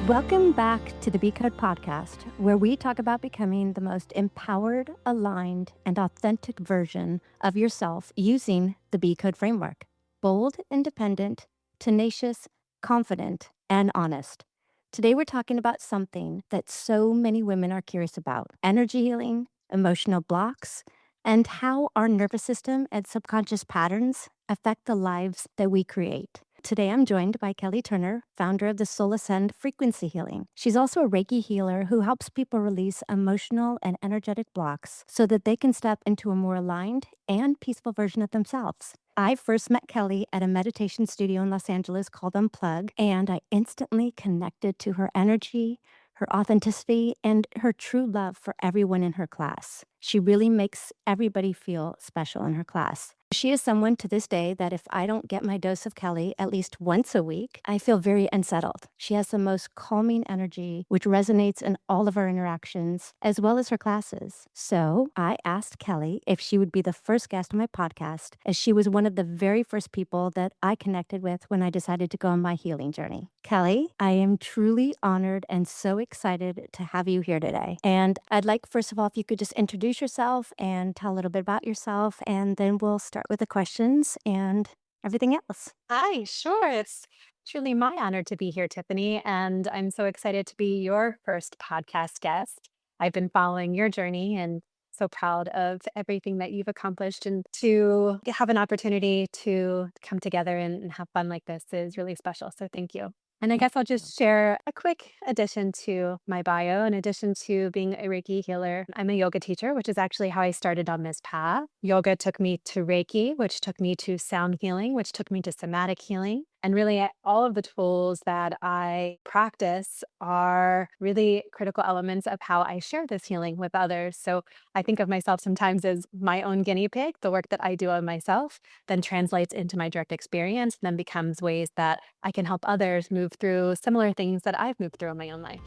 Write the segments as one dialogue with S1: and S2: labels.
S1: Welcome back to the Be Code podcast, where we talk about becoming the most empowered, aligned, and authentic version of yourself using the Be Code framework. Bold, independent, tenacious, confident, and honest. Today, we're talking about something that so many women are curious about: energy healing, emotional blocks, and how our nervous system and subconscious patterns affect the lives that we create. Today, I'm joined by Kelly Turner, founder of the Soul Ascend Frequency Healing. She's also a Reiki healer who helps people release emotional and energetic blocks so that they can step into a more aligned and peaceful version of themselves. I first met Kelly at a meditation studio in Los Angeles called Unplug, and I instantly connected to her energy, her authenticity, and her true love for everyone in her class. She really makes everybody feel special in her class. She is someone to this day that if I don't get my dose of Kelly at least once a week, I feel very unsettled. She has the most calming energy, which resonates in all of our interactions, as well as her classes. So I asked Kelly if she would be the first guest on my podcast, as she was one of the very first people that I connected with when I decided to go on my healing journey. Kelly, I am truly honored and so excited to have you here today. And I'd like, first of all, if you could just introduce yourself and tell a little bit about yourself, and then we'll start with the questions and everything else.
S2: Hi, sure. It's truly my honor to be here, Tiffany, and I'm so excited to be your first podcast guest. I've been following your journey and so proud of everything that you've accomplished, and to have an opportunity to come together and have fun like this is really special. So thank you. And I guess I'll just share a quick addition to my bio. In addition to being a Reiki healer, I'm a yoga teacher, which is actually how I started on this path. Yoga took me to Reiki, which took me to sound healing, which took me to somatic healing. And really, all of the tools that I practice are really critical elements of how I share this healing with others. So I think of myself sometimes as my own guinea pig. The work that I do on myself then translates into my direct experience, then becomes ways that I can help others move through similar things that I've moved through in my own life.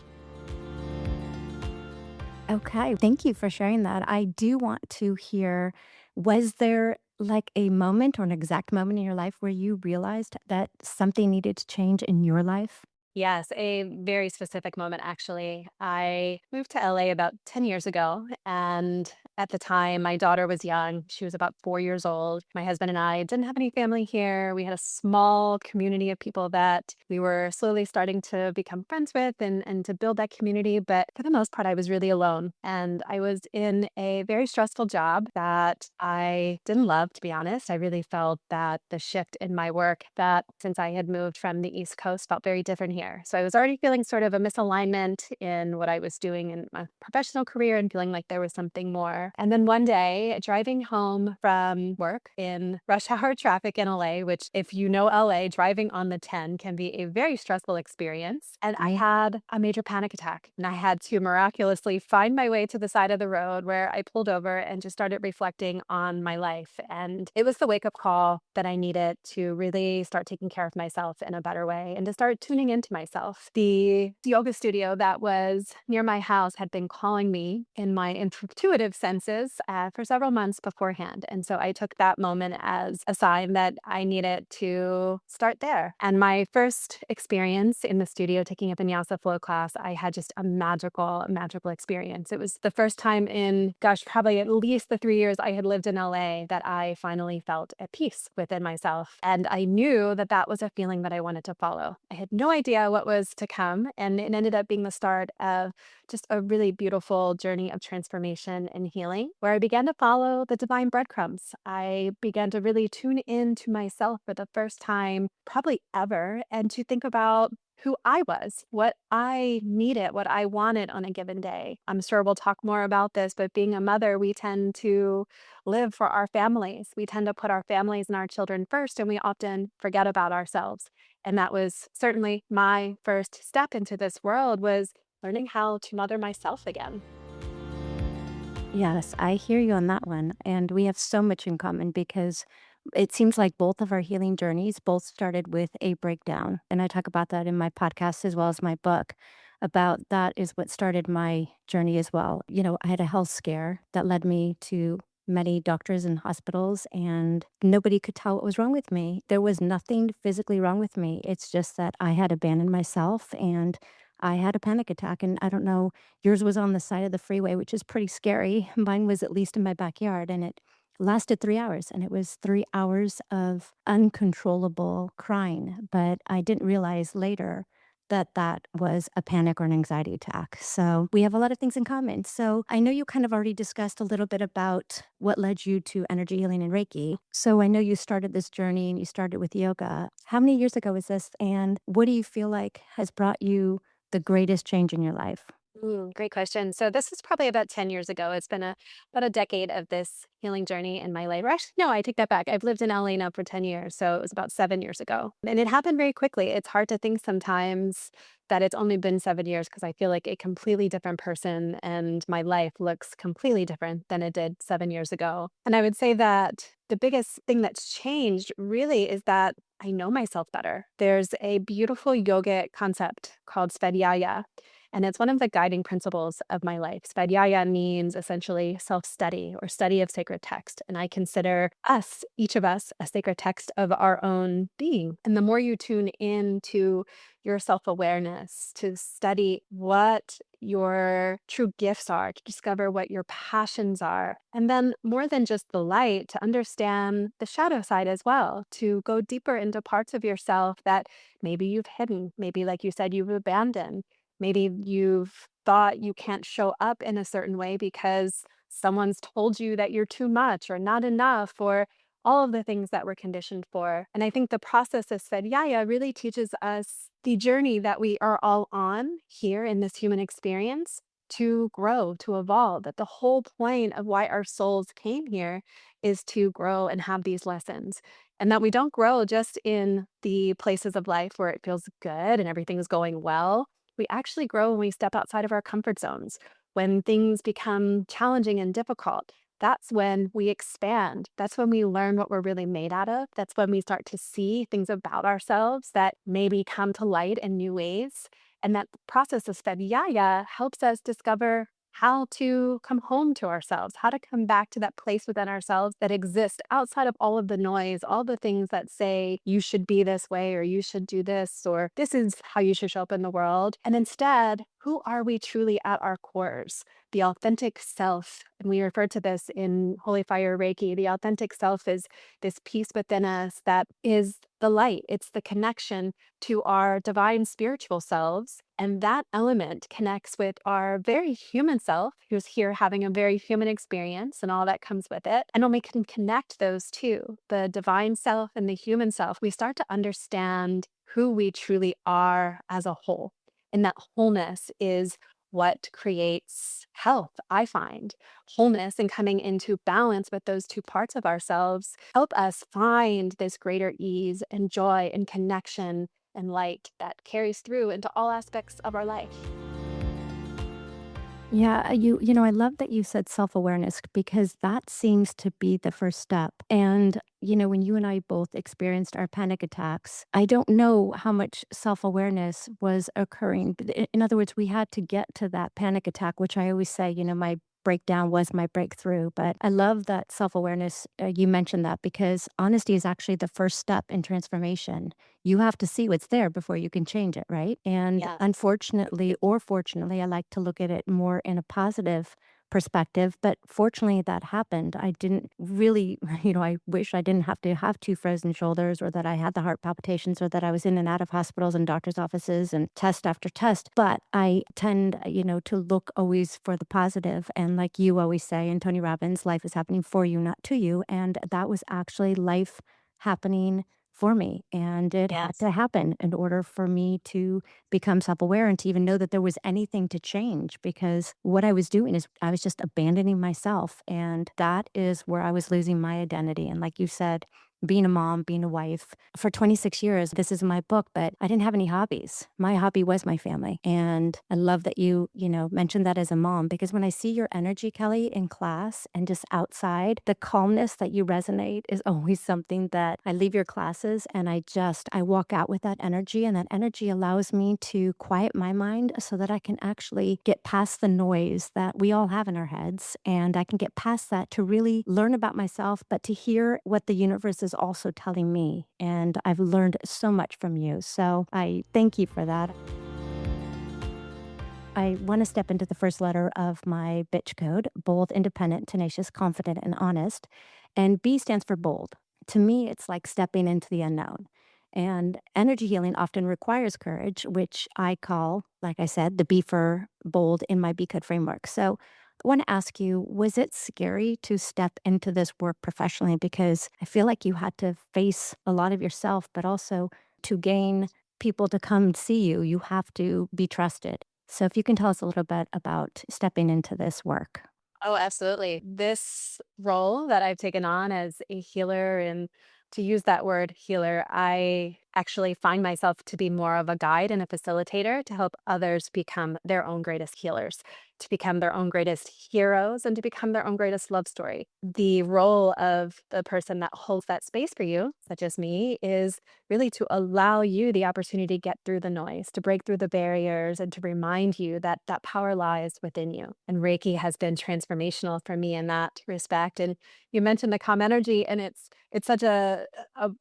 S1: Okay, thank you for sharing that. I do want to hear, was there like a moment or an exact moment in your life where you realized that something needed to change in your life?
S2: Yes, a very specific moment, actually. I moved to LA about 10 years ago. And at the time, my daughter was young. She was about 4 years old. My husband and I didn't have any family here. We had a small community of people that we were slowly starting to become friends with and to build that community. But for the most part, I was really alone. And I was in a very stressful job that I didn't love, to be honest. I really felt that the shift in my work, that since I had moved from the East Coast, felt very different here. So I was already feeling sort of a misalignment in what I was doing in my professional career and feeling like there was something more. And then one day, driving home from work in rush hour traffic in LA, which, if you know LA, driving on the 10 can be a very stressful experience. And I had a major panic attack, and I had to miraculously find my way to the side of the road, where I pulled over and just started reflecting on my life. And it was the wake up call that I needed to really start taking care of myself in a better way and to start tuning into myself. The yoga studio that was near my house had been calling me in my intuitive senses for several months beforehand. And so I took that moment as a sign that I needed to start there. And my first experience in the studio taking a vinyasa flow class, I had just a magical experience. It was the first time in, gosh, probably at least the 3 years I had lived in LA that I finally felt at peace within myself. And I knew that that was a feeling that I wanted to follow. I had no idea what was to come, and it ended up being the start of just a really beautiful journey of transformation and healing, where I began to follow the divine breadcrumbs. I began to really tune in to myself for the first time, probably ever, and to think about who I was, what I needed, what I wanted on a given day. I'm sure we'll talk more about this, but being a mother, we tend to live for our families. We tend to put our families and our children first, and we often forget about ourselves. And that was certainly my first step into this world, was learning how to mother myself again.
S1: Yes, I hear you on that one. And we have so much in common because it seems like both of our healing journeys both started with a breakdown. And I talk about that in my podcast as well as my book. About that is what started my journey as well. You know, I had a health scare that led me to many doctors and hospitals, and nobody could tell what was wrong with me. There was nothing physically wrong with me. It's just that I had abandoned myself, and I had a panic attack. And I don't know, yours was on the side of the freeway, which is pretty scary. Mine was at least in my backyard, and it lasted 3 hours. And it was 3 hours of uncontrollable crying. But I didn't realize later that that was a panic or an anxiety attack. So we have a lot of things in common. So I know you kind of already discussed a little bit about what led you to energy healing and Reiki. So I know you started this journey and you started with yoga. How many years ago was this? And what do you feel like has brought you the greatest change in your life?
S2: Great question. So this is probably about 10 years ago. It's been about a decade of this healing journey in my life. Or actually, no, I take that back. I've lived in LA now for 10 years. So it was about 7 years ago. And it happened very quickly. It's hard to think sometimes that it's only been 7 years because I feel like a completely different person and my life looks completely different than it did 7 years ago. And I would say that the biggest thing that's changed really is that I know myself better. There's a beautiful yogic concept called Svadhyaya, and it's one of the guiding principles of my life. Svadhyaya means essentially self study or study of sacred text. And I consider us, each of us, a sacred text of our own being. And the more you tune into your self awareness, to study what your true gifts are, to discover what your passions are, and then more than just the light, to understand the shadow side as well, to go deeper into parts of yourself that maybe you've hidden, maybe, like you said, you've abandoned. Maybe you've thought you can't show up in a certain way because someone's told you that you're too much or not enough, or all of the things that we're conditioned for. And I think the process of Svadhyaya really teaches us the journey that we are all on here in this human experience to grow, to evolve. That the whole point of why our souls came here is to grow and have these lessons. And that we don't grow just in the places of life where it feels good and everything's going well. We actually grow when we step outside of our comfort zones, when things become challenging and difficult. That's when we expand. That's when we learn what we're really made out of. That's when we start to see things about ourselves that maybe come to light in new ways. And that process of Svadhyaya helps us discover how to come home to ourselves, how to come back to that place within ourselves that exists outside of all of the noise, all the things that say you should be this way or you should do this or this is how you should show up in the world. And instead, who are we truly at our cores? The authentic self. And we refer to this in Holy Fire Reiki. The authentic self is this piece within us that is the light, it's the connection to our divine spiritual selves. And that element connects with our very human self, who's here having a very human experience and all that comes with it. And when we can connect those two, the divine self and the human self, we start to understand who we truly are as a whole. And that wholeness is what creates health, I find. Wholeness and coming into balance with those two parts of ourselves help us find this greater ease and joy and connection and light that carries through into all aspects of our life.
S1: Yeah, I love that you said self-awareness because that seems to be the first step. And when you and I both experienced our panic attacks, I don't know how much self-awareness was occurring. But in other words, we had to get to that panic attack, which I always say, my breakdown was my breakthrough. But I love that self-awareness. You mentioned that because honesty is actually the first step in transformation. You have to see what's there before you can change it, right? And
S2: Yeah.
S1: unfortunately or fortunately, I like to look at it more in a positive perspective, but fortunately that happened. I didn't really, I wish I didn't have to have two frozen shoulders or that I had the heart palpitations or that I was in and out of hospitals and doctor's offices and test after test. But I tend, to look always for the positive. And like you always say, and Tony Robbins, life is happening for you, not to you. And that was actually life happening for me. And it had
S2: Yes.
S1: to happen in order for me to become self aware and to even know that there was anything to change because what I was doing is I was just abandoning myself. And that is where I was losing my identity. And like you said, being a mom, being a wife for 26 years, this is my book, but I didn't have any hobbies. My hobby was my family. And I love that you mentioned that as a mom because when I see your energy, Kelly, in class and just outside, the calmness that you resonate is always something that I leave your classes and I walk out with that energy and that energy allows me to quiet my mind so that I can actually get past the noise that we all have in our heads and I can get past that to really learn about myself, but to hear what the universe is also telling me. And I've learned so much from you. So I thank you for that. I want to step into the first letter of my bitch code: bold, independent, tenacious, confident, and honest. And B stands for bold. To me, it's like stepping into the unknown. And energy healing often requires courage, which I call, like I said, the B for bold in my B code framework. So I want to ask you, was it scary to step into this work professionally? Because I feel like you had to face a lot of yourself, but also to gain people to come see you, you have to be trusted. So if you can tell us a little bit about stepping into this work.
S2: Oh, absolutely. This role that I've taken on as a healer, and to use that word healer, I actually find myself to be more of a guide and a facilitator to help others become their own greatest healers, to become their own greatest heroes, and to become their own greatest love story. The role of the person that holds that space for you, such as me, is really to allow you the opportunity to get through the noise, to break through the barriers, and to remind you that that power lies within you. And Reiki has been transformational for me in that respect. And you mentioned the calm energy, and it's such a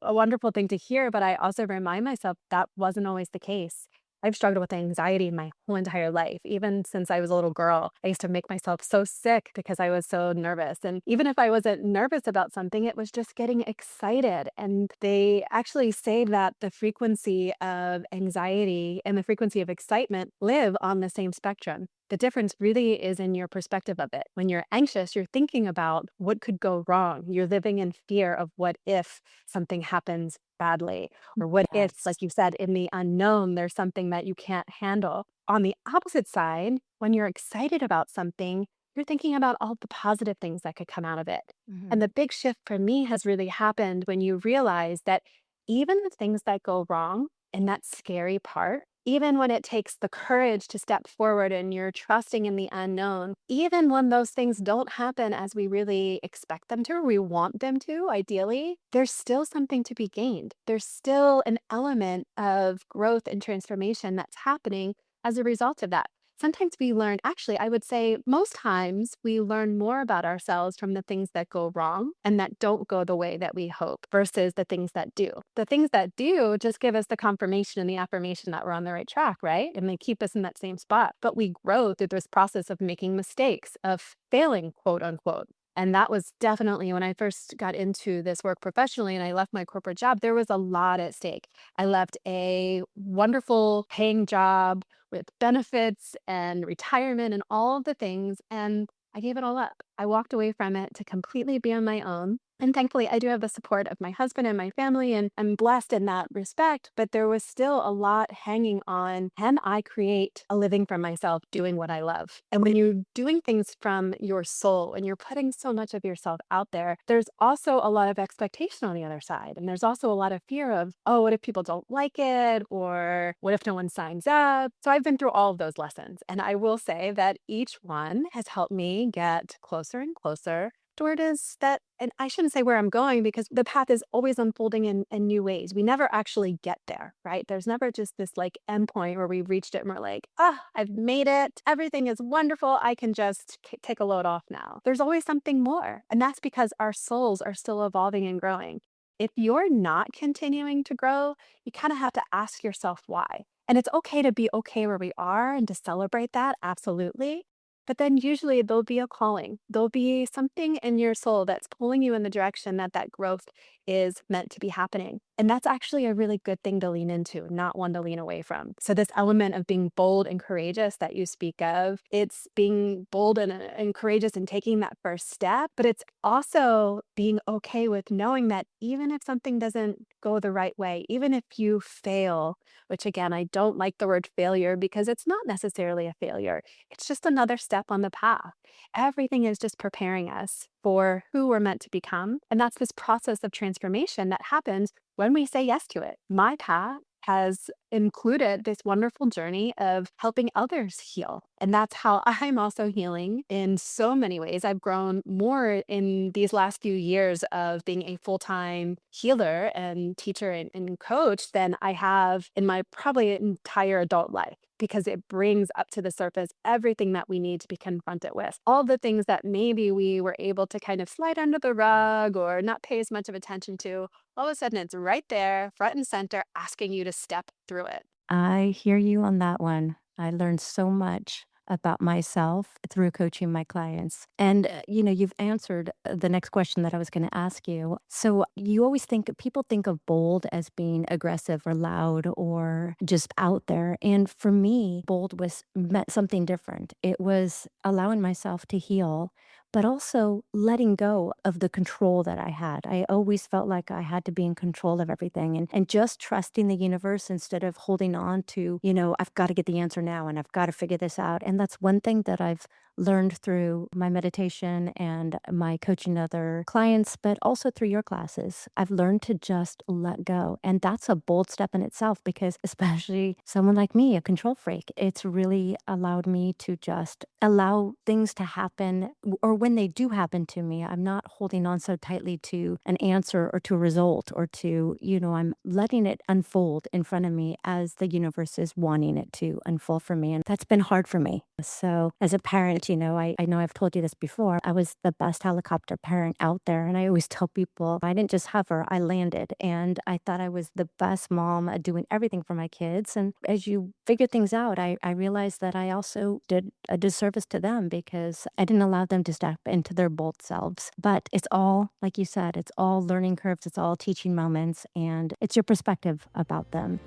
S2: wonderful thing to hear. But I also remind myself that wasn't always the case. I've struggled with anxiety my whole entire life. Even since I was a little girl, I used to make myself so sick because I was so nervous. And even if I wasn't nervous about something, it was just getting excited. And they actually say that the frequency of anxiety and the frequency of excitement live on the same spectrum. The difference really is in your perspective of it. When you're anxious, you're thinking about what could go wrong. You're living in fear of what if something happens badly, or what if,
S1: Yes.
S2: like you said, in the unknown, there's something that you can't handle. On the opposite side, when you're excited about something, you're thinking about all the positive things that could come out of it. And
S1: Mhm.
S2: the big shift for me has really happened when you realize that even the things that go wrong and that scary part, even when it takes the courage to step forward and you're trusting in the unknown, even when those things don't happen as we really expect them to, or we want them to, ideally, there's still something to be gained. There's still an element of growth and transformation that's happening as a result of that. Sometimes we learn, actually, I would say most times we learn more about ourselves from the things that go wrong and that don't go the way that we hope versus the things that do. The things that do just give us the confirmation and the affirmation that we're on the right track, right? And they keep us in that same spot. But we grow through this process of making mistakes, of failing, quote unquote. And that was definitely when I first got into this work professionally and I left my corporate job, there was a lot at stake. I left a wonderful paying job with benefits and retirement and all of the things. And I gave it all up. I walked away from it to completely be on my own. And thankfully, I do have the support of my husband and my family, and I'm blessed in that respect. But there was still a lot hanging on, can I create a living for myself doing what I love? And when you're doing things from your soul and you're putting so much of yourself out there, there's also a lot of expectation on the other side. And there's also a lot of fear of, oh, what if people don't like it? Or what if no one signs up? So I've been through all of those lessons. And I will say that each one has helped me get closer and closer to where it is that, and I shouldn't say where I'm going because the path is always unfolding in new ways. We never actually get there, right? There's never just this like endpoint where we've reached it and we're like, ah, I've made it. Everything is wonderful. I can just take a load off now. There's always something more. And that's because our souls are still evolving and growing. If you're not continuing to grow, you kind of have to ask yourself why. And it's okay to be okay where we are and to celebrate that, absolutely. But then usually there'll be a calling. There'll be something in your soul that's pulling you in the direction that that growth is meant to be happening. And that's actually a really good thing to lean into, not one to lean away from. So this element of being bold and courageous that you speak of, it's being bold and courageous and taking that first step, but it's also being okay with knowing that even if something doesn't go the right way, even if you fail, which again, I don't like the word failure because it's not necessarily a failure. It's just another step on the path. Everything is just preparing us for who we're meant to become. And that's this process of transformation that happens when we say yes to it. My path has included this wonderful journey of helping others heal. And that's how I'm also healing in so many ways. I've grown more in these last few years of being a full time healer and teacher and coach than I have in my probably entire adult life because it brings up to the surface everything that we need to be confronted with. All the things that maybe we were able to kind of slide under the rug or not pay as much of attention to, all of a sudden it's right there, front and center, asking you to step through it.
S1: I hear you on that one. I learned so much about myself through coaching my clients. And, you've answered the next question that I was going to ask you. So, you always think people think of bold as being aggressive or loud or just out there. And for me, bold was meant something different. It was allowing myself to heal, but also letting go of the control that I had. I always felt like I had to be in control of everything and just trusting the universe instead of holding on to, I've got to get the answer now and I've got to figure this out. And that's one thing that I've learned through my meditation and my coaching other clients, but also through your classes. I've learned to just let go. And that's a bold step in itself because, especially someone like me, a control freak, it's really allowed me to just allow things to happen. Or when they do happen to me, I'm not holding on so tightly to an answer or to a result or to, I'm letting it unfold in front of me as the universe is wanting it to unfold for me. And that's been hard for me. So, as a parent, I know I've told you this before. I was the best helicopter parent out there. And I always tell people I didn't just hover, I landed. And I thought I was the best mom at doing everything for my kids. And as you figure things out, I realized that I also did a disservice to them because I didn't allow them to step into their bold selves. But it's all, like you said, it's all learning curves, it's all teaching moments, and it's your perspective about them.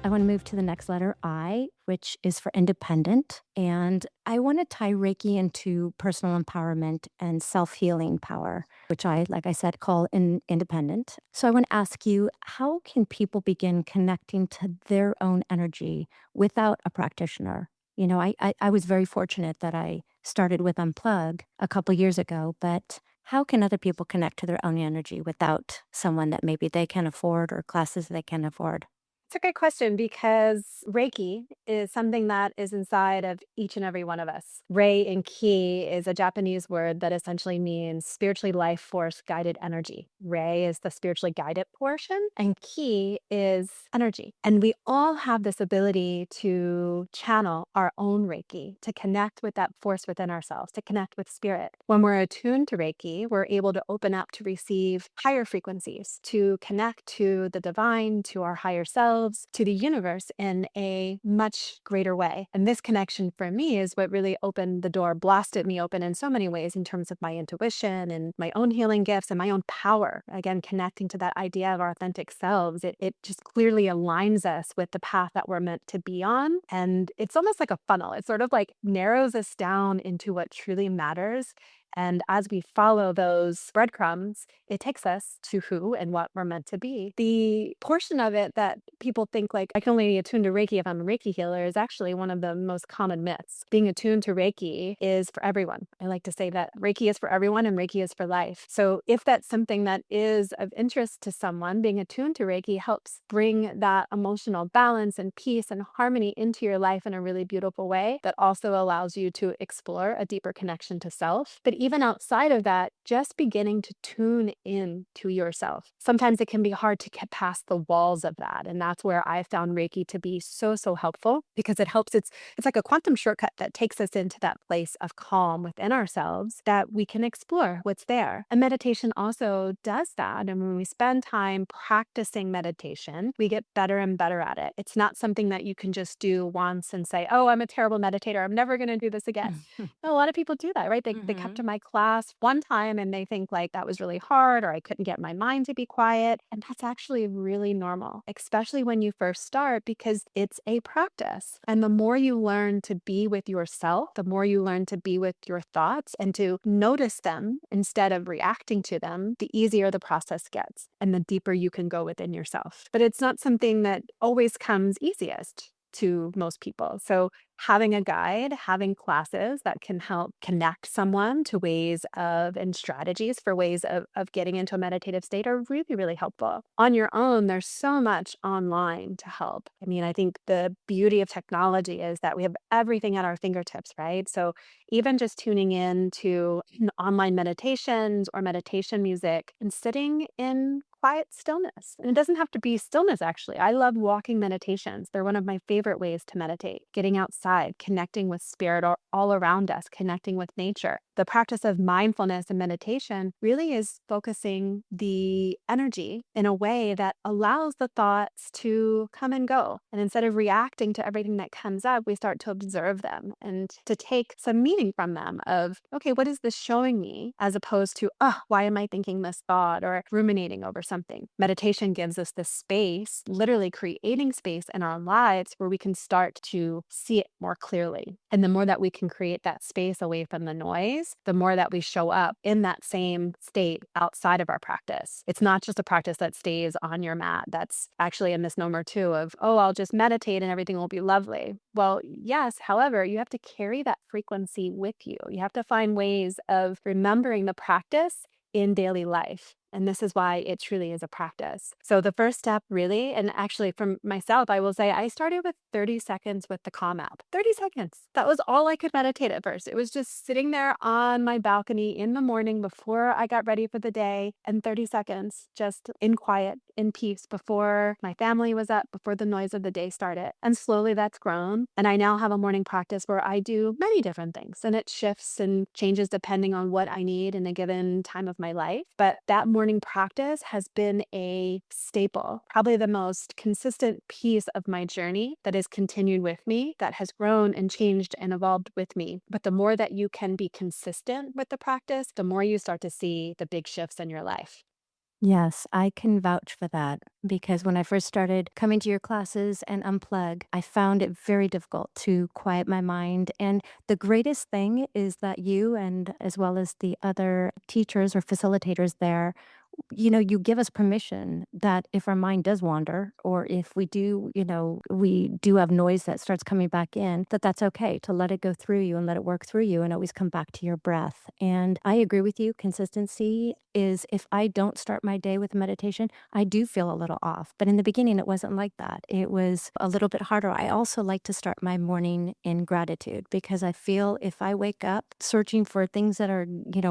S1: I want to move to the next letter, I, which is for independent. And I want to tie Reiki into personal empowerment and self healing power, which I, like I said, call independent. So I want to ask you, how can people begin connecting to their own energy without a practitioner? I was very fortunate that I started with Unplug a couple years ago, but how can other people connect to their own energy without someone that maybe they can afford or classes they can afford?
S2: It's a good question because Reiki is something that is inside of each and every one of us. Rei in Ki is a Japanese word that essentially means spiritually life force guided energy. Rei is the spiritually guided portion, and Ki is energy. And we all have this ability to channel our own Reiki, to connect with that force within ourselves, to connect with spirit. When we're attuned to Reiki, we're able to open up to receive higher frequencies, to connect to the divine, to our higher selves, to the universe in a much greater way. And this connection for me is what really opened the door, blasted me open in so many ways in terms of my intuition and my own healing gifts and my own power. Again, connecting to that idea of our authentic selves, it just clearly aligns us with the path that we're meant to be on. And it's almost like a funnel. It sort of like narrows us down into what truly matters. And as we follow those breadcrumbs, it takes us to who and what we're meant to be. The portion of it that people think like, I can only attune to Reiki if I'm a Reiki healer is actually one of the most common myths. Being attuned to Reiki is for everyone. I like to say that Reiki is for everyone and Reiki is for life. So if that's something that is of interest to someone, being attuned to Reiki helps bring that emotional balance and peace and harmony into your life in a really beautiful way that also allows you to explore a deeper connection to self. But even outside of that, just beginning to tune in to yourself. Sometimes it can be hard to get past the walls of that. And that's where I found Reiki to be so, so helpful because it helps. It's like a quantum shortcut that takes us into that place of calm within ourselves that we can explore what's there. And meditation also does that. And when we spend time practicing meditation, we get better and better at it. It's not something that you can just do once and say, oh, I'm a terrible meditator, I'm never going to do this again. A lot of people do that, right? They come to
S1: Mhm.
S2: my class one time and they think like that was really hard or I couldn't get my mind to be quiet. And that's actually really normal, especially when you first start because it's a practice. And the more you learn to be with yourself, the more you learn to be with your thoughts and to notice them instead of reacting to them, the easier the process gets and the deeper you can go within yourself. But it's not something that always comes easiest to most people. So having a guide, having classes that can help connect someone to ways of and strategies for ways of getting into a meditative state are really, really helpful. On your own, there's so much online to help. I mean, I think the beauty of technology is that we have everything at our fingertips, right? So even just tuning in to online meditations or meditation music and sitting in quiet stillness. And it doesn't have to be stillness, actually. I love walking meditations. They're one of my favorite ways to meditate. Getting outside, connecting with spirit all around us, connecting with nature. The practice of mindfulness and meditation really is focusing the energy in a way that allows the thoughts to come and go. And instead of reacting to everything that comes up, we start to observe them and to take some meaning from them of, okay, what is this showing me? As opposed to, oh, why am I thinking this thought or ruminating over something? Meditation gives us this space, literally creating space in our lives where we can start to see it more clearly. And the more that we can create that space away from the noise, the more that we show up in that same state outside of our practice. It's not just a practice that stays on your mat. That's actually a misnomer too of, oh, I'll just meditate and everything will be lovely. Well, yes, however, you have to carry that frequency with you. You have to find ways of remembering the practice in daily life. And this is why it truly is a practice. So the first step really, and actually from myself, I will say I started with 30 seconds with the Calm app. 30 seconds. That was all I could meditate at first. It was just sitting there on my balcony in the morning before I got ready for the day, and 30 seconds just in quiet, in peace before my family was up, before the noise of the day started. And slowly that's grown. And I now have a morning practice where I do many different things, and it shifts and changes depending on what I need in a given time of my life. But that morning practice has been a staple, probably the most consistent piece of my journey that has continued with me, that has grown and changed and evolved with me. But the more that you can be consistent with the practice, the more you start to see the big shifts in your life.
S1: Yes, I can vouch for that because when I first started coming to your classes and unplug, I found it very difficult to quiet my mind. And the greatest thing is that you and as well as the other teachers or facilitators there, you give us permission that if our mind does wander or if we do, we do have noise that starts coming back in, that that's okay to let it go through you and let it work through you and always come back to your breath. And I agree with you. Consistency is if I don't start my day with meditation, I do feel a little off. But in the beginning, it wasn't like that. It was a little bit harder. I also like to start my morning in gratitude because I feel if I wake up searching for things that are,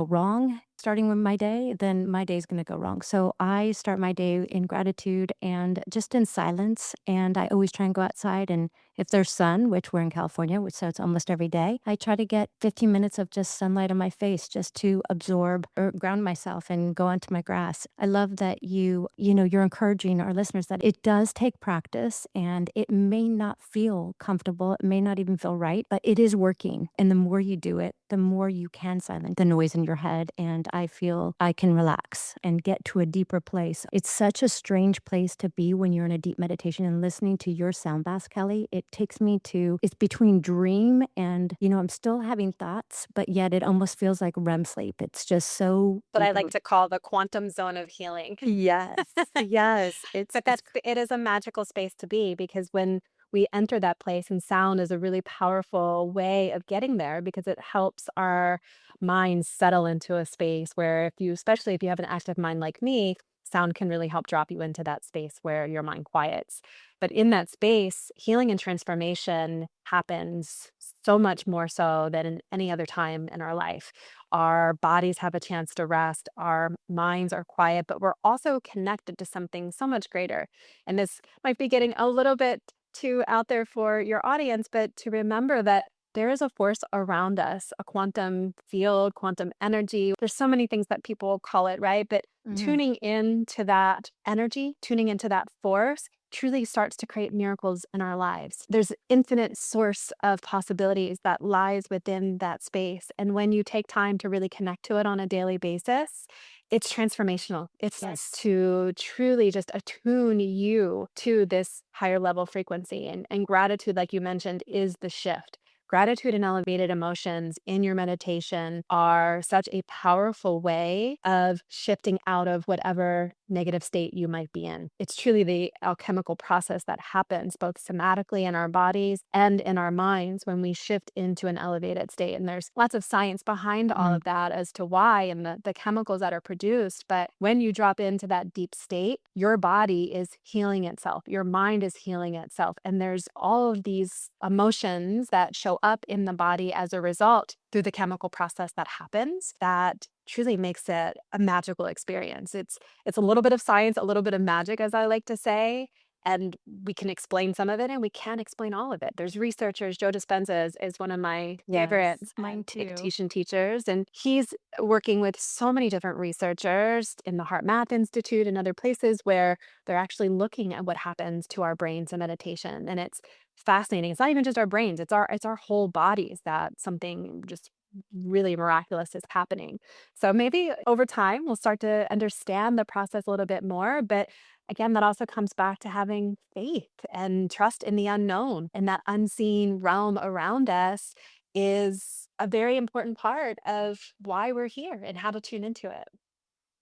S1: wrong, starting with my day, then my day is going to go wrong. So I start my day in gratitude and just in silence. And I always try and go outside. And if there's sun, which we're in California, which so it's almost every day, I try to get 15 minutes of just sunlight on my face just to absorb or ground myself and go onto my grass. I love that you're encouraging our listeners that it does take practice and it may not feel comfortable. It may not even feel right, but it is working. And the more you do it, the more you can silence the noise in your head. And I feel I can relax and get to a deeper place. It's such a strange place to be when you're in a deep meditation and listening to your sound bath, Kelly. It takes me to, it's between dream and, I'm still having thoughts, but yet it almost feels like REM sleep. It's just so.
S2: What I like to call the quantum zone of healing.
S1: Yes. Yes.
S2: But it is a magical space to be because when we enter that place, and sound is a really powerful way of getting there because it helps our minds settle into a space where especially if you have an active mind like me, sound can really help drop you into that space where your mind quiets. But in that space, healing and transformation happens so much more so than in any other time in our life. Our bodies have a chance to rest, our minds are quiet, but we're also connected to something so much greater. And this might be getting a little bit too out there for your audience, but to remember that there is a force around us, a quantum field, quantum energy. There's so many things that people call it, right? But
S1: Mhm.
S2: tuning into that energy, tuning into that force truly starts to create miracles in our lives. There's infinite source of possibilities that lies within that space. And when you take time to really connect to it on a daily basis, it's transformational. It's
S1: Yes.
S2: to truly just attune you to this higher level frequency. And gratitude, like you mentioned, is the shift. Gratitude and elevated emotions in your meditation are such a powerful way of shifting out of whatever negative state you might be in. It's truly the alchemical process that happens both somatically in our bodies and in our minds when we shift into an elevated state. And there's lots of science behind all
S1: Mm.
S2: of that as to why and the chemicals that are produced. But when you drop into that deep state, your body is healing itself, your mind is healing itself. And there's all of these emotions that show up in the body as a result through the chemical process that happens that truly makes it a magical experience. It's a little bit of science, a little bit of magic, as I like to say. And we can explain some of it and we can't explain all of it. There's researchers, Joe Dispenza is one of my favorite
S1: Yes, mine too.
S2: meditation teachers, and he's working with so many different researchers in the Heart Math Institute and other places where they're actually looking at what happens to our brains in meditation. And it's fascinating. It's not even just our brains, it's our whole bodies that something just really miraculous is happening. So maybe over time we'll start to understand the process a little bit more. But again, that also comes back to having faith and trust in the unknown, and that unseen realm around us is a very important part of why we're here and how to tune into it.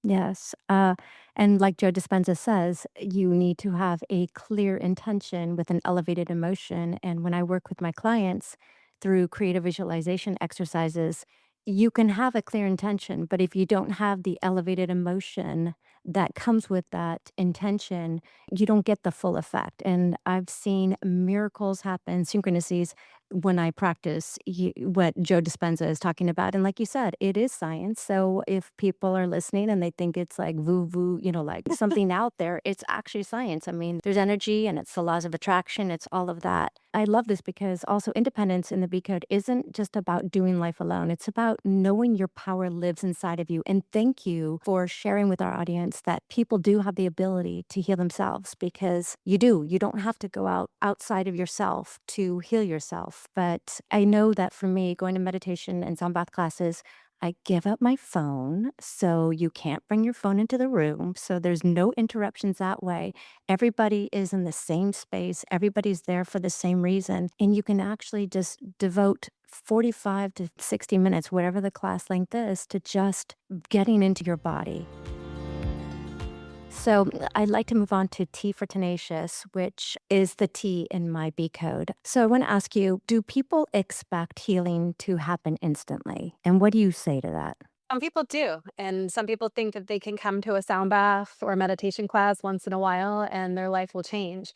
S1: Yes. And like Joe Dispenza says, you need to have a clear intention with an elevated emotion. And when I work with my clients through creative visualization exercises, you can have a clear intention, but if you don't have the elevated emotion that comes with that intention, you don't get the full effect. And I've seen miracles happen, synchronicities when I practice what Joe Dispenza is talking about. And like you said, it is science. So if people are listening and they think it's like woo woo, like something out there, it's actually science. I mean, there's energy and it's the laws of attraction, it's all of that. I love this because also independence in the B Code isn't just about doing life alone. It's about knowing your power lives inside of you. And thank you for sharing with our audience that people do have the ability to heal themselves because you do. You don't have to go outside of yourself to heal yourself. But I know that for me, going to meditation and sound bath classes, I give up my phone. So you can't bring your phone into the room. So there's no interruptions that way. Everybody is in the same space. Everybody's there for the same reason. And you can actually just devote 45 to 60 minutes, whatever the class length is, to just getting into your body. So I'd like to move on to T for Tenacious, which is the T in my B code. So I want to ask you, do people expect healing to happen instantly? And what do you say to that?
S2: Some people do. And some people think that they can come to a sound bath or meditation class once in a while and their life will change.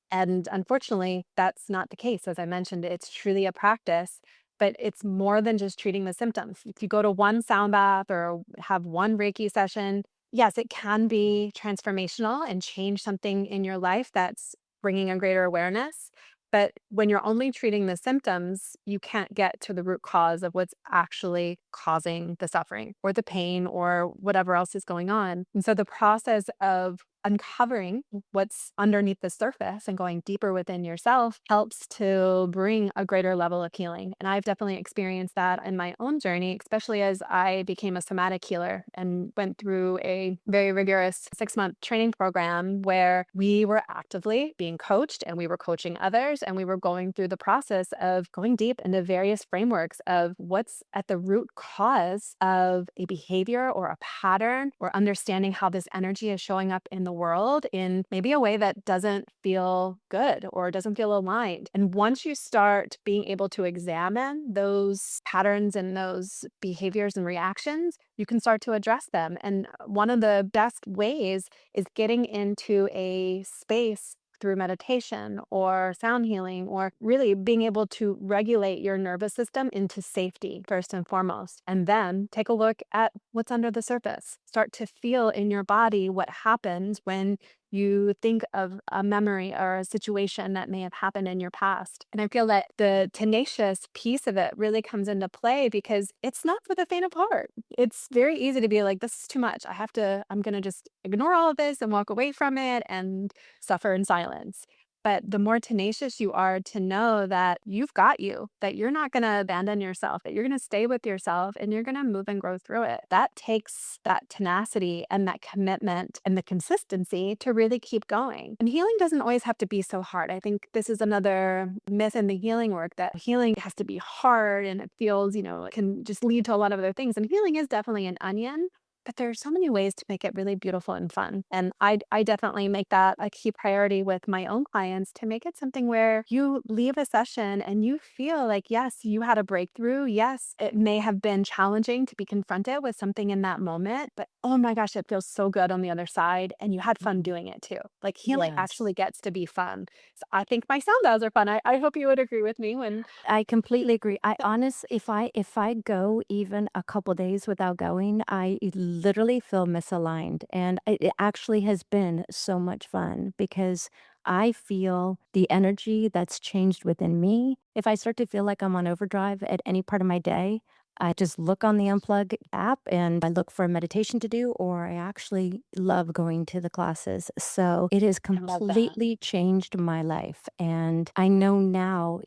S2: And unfortunately, that's not the case. As I mentioned, it's truly a practice, but it's more than just treating the symptoms. If you go to one sound bath or have one Reiki session, yes, it can be transformational and change something in your life that's bringing a greater awareness. But when you're only treating the symptoms, you can't get to the root cause of what's actually causing the suffering or the pain or whatever else is going on. And so the process of uncovering what's underneath the surface and going deeper within yourself helps to bring a greater level of healing. And I've definitely experienced that in my own journey, especially as I became a somatic healer and went through a very rigorous 6-month training program where we were actively being coached and we were coaching others and we were going through the process of going deep into various frameworks of what's at the root cause of a behavior or a pattern, or understanding how this energy is showing up in the world in maybe a way that doesn't feel good or doesn't feel aligned. And once you start being able to examine those patterns and those behaviors and reactions, you can start to address them. And one of the best ways is getting into a space through meditation or sound healing, or really being able to regulate your nervous system into safety first and foremost. And then take a look at what's under the surface. Start to feel in your body what happens when you think of a memory or a situation that may have happened in your past. And I feel that the tenacious piece of it really comes into play because it's not for the faint of heart. It's very easy to be like, this is too much. I'm going to just ignore all of this and walk away from it and suffer in silence. But the more tenacious you are to know that you've got you, that you're not going to abandon yourself, that you're going to stay with yourself and you're going to move and grow through it. That takes that tenacity and that commitment and the consistency to really keep going. And healing doesn't always have to be so hard. I think this is another myth in the healing work, that healing has to be hard and it feels, it can just lead to a lot of other things. And healing is definitely an onion. But there are so many ways to make it really beautiful and fun. And I definitely make that a key priority with my own clients, to make it something where you leave a session and you feel like, yes, you had a breakthrough. Yes, it may have been challenging to be confronted with something in that moment, but oh my gosh, it feels so good on the other side. And you had fun doing it too. Like healing
S1: Yes.
S2: actually gets to be fun. So I think my sound baths are fun. I hope you would agree with me when.
S1: I completely agree. If I go even a couple days without going, I literally feel misaligned. And it actually has been so much fun because I feel the energy that's changed within me. If I start to feel like I'm on overdrive at any part of my day, I just look on the Unplug app and I look for a meditation to do, or I actually love going to the classes. So it has
S2: I love that.
S1: completely changed my life. And I know now,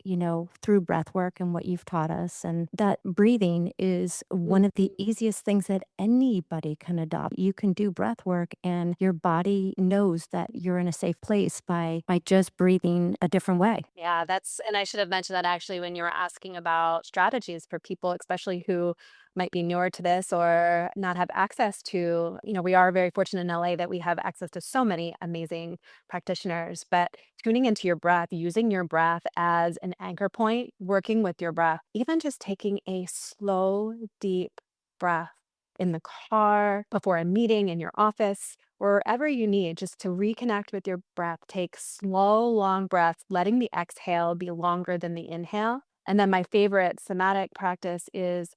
S1: through breath work and what you've taught us, and that breathing is one of the
S2: Mhm.
S1: easiest things that anybody can adopt. You can do breath work and your body knows that you're in a safe place by just breathing a different way.
S2: Yeah, and I should have mentioned that actually when you were asking about strategies for people, especially who might be newer to this or not have access to, we are very fortunate in LA that we have access to so many amazing practitioners, but tuning into your breath, using your breath as an anchor point, working with your breath, even just taking a slow, deep breath in the car, before a meeting, in your office, wherever you need, just to reconnect with your breath. Take slow, long breaths, letting the exhale be longer than the inhale. And then my favorite somatic practice is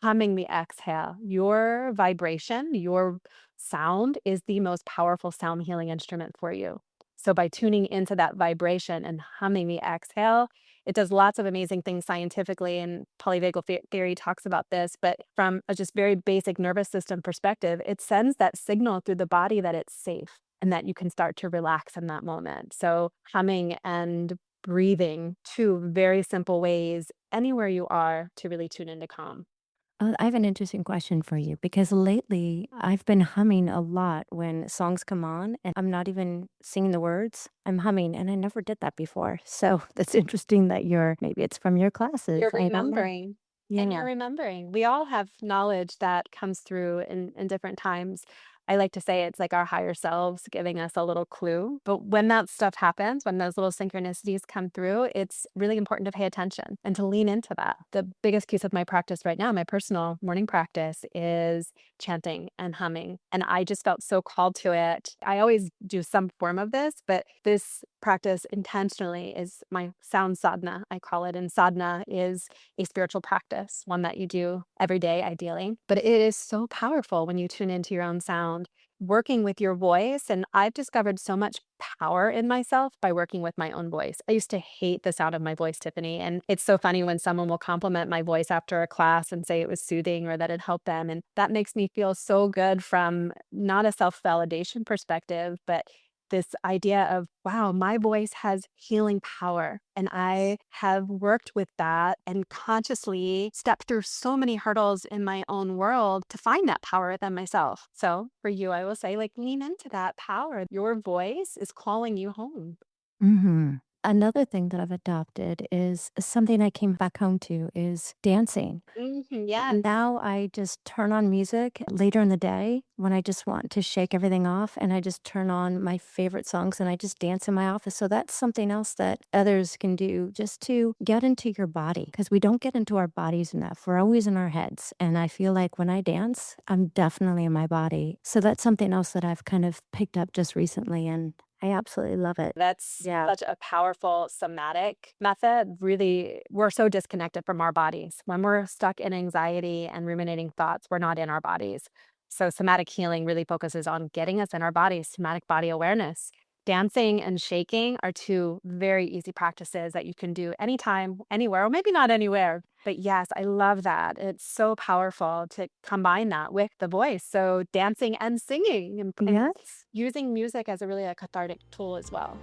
S2: humming the exhale. Your vibration, your sound is the most powerful sound healing instrument for you. So by tuning into that vibration and humming the exhale, it does lots of amazing things scientifically, and polyvagal theory talks about this. But from a just very basic nervous system perspective, it sends that signal through the body that it's safe and that you can start to relax in that moment. So humming and breathing, two very simple ways anywhere you are to really tune into calm.
S1: I have an interesting question for you because lately I've been humming a lot when songs come on and I'm not even singing the words. I'm humming and I never did that before. So that's interesting that maybe it's from your classes.
S2: You're
S1: I don't know.
S2: remembering, and you're
S1: Yeah.
S2: remembering. We all have knowledge that comes through in different times. I like to say it's like our higher selves giving us a little clue, but when that stuff happens, when those little synchronicities come through, it's really important to pay attention and to lean into that. The biggest piece of my practice right now, my personal morning practice, is chanting and humming, and I just felt so called to it. I always do some form of this, but this practice intentionally is my sound sadhana, I call it, and sadhana is a spiritual practice, one that you do every day, ideally. But it is so powerful when you tune into your own sound, working with your voice. And I've discovered so much power in myself by working with my own voice. I used to hate the sound of my voice, Tiffany. And it's so funny when someone will compliment my voice after a class and say it was soothing or that it helped them. And that makes me feel so good from not a self validation perspective, but this idea of, wow, my voice has healing power. And I have worked with that and consciously stepped through so many hurdles in my own world to find that power within myself. So for you, I will say, like, lean into that power. Your voice is calling you home.
S1: Another thing that I've adopted is something I came back home to is dancing.
S2: Yes.
S1: And now I just turn on music later in the day when I just want to shake everything off, and I just turn on my favorite songs and I just dance in my office. So that's something else that others can do just to get into your body because we don't get into our bodies enough. We're always in our heads. And I feel like when I dance, I'm definitely in my body. So that's something else that I've kind of picked up just recently, and I absolutely love it.
S2: That's
S1: Yeah.
S2: such a powerful somatic method. Really, we're so disconnected from our bodies. When we're stuck in anxiety and ruminating thoughts, we're not in our bodies. So, somatic healing really focuses on getting us in our bodies, somatic body awareness. Dancing and shaking are two very easy practices that you can do anytime, anywhere, or maybe not anywhere. But yes, I love that. It's so powerful to combine that with the voice. So, dancing and singing and
S1: Yes.
S2: using music as a really a cathartic tool as well.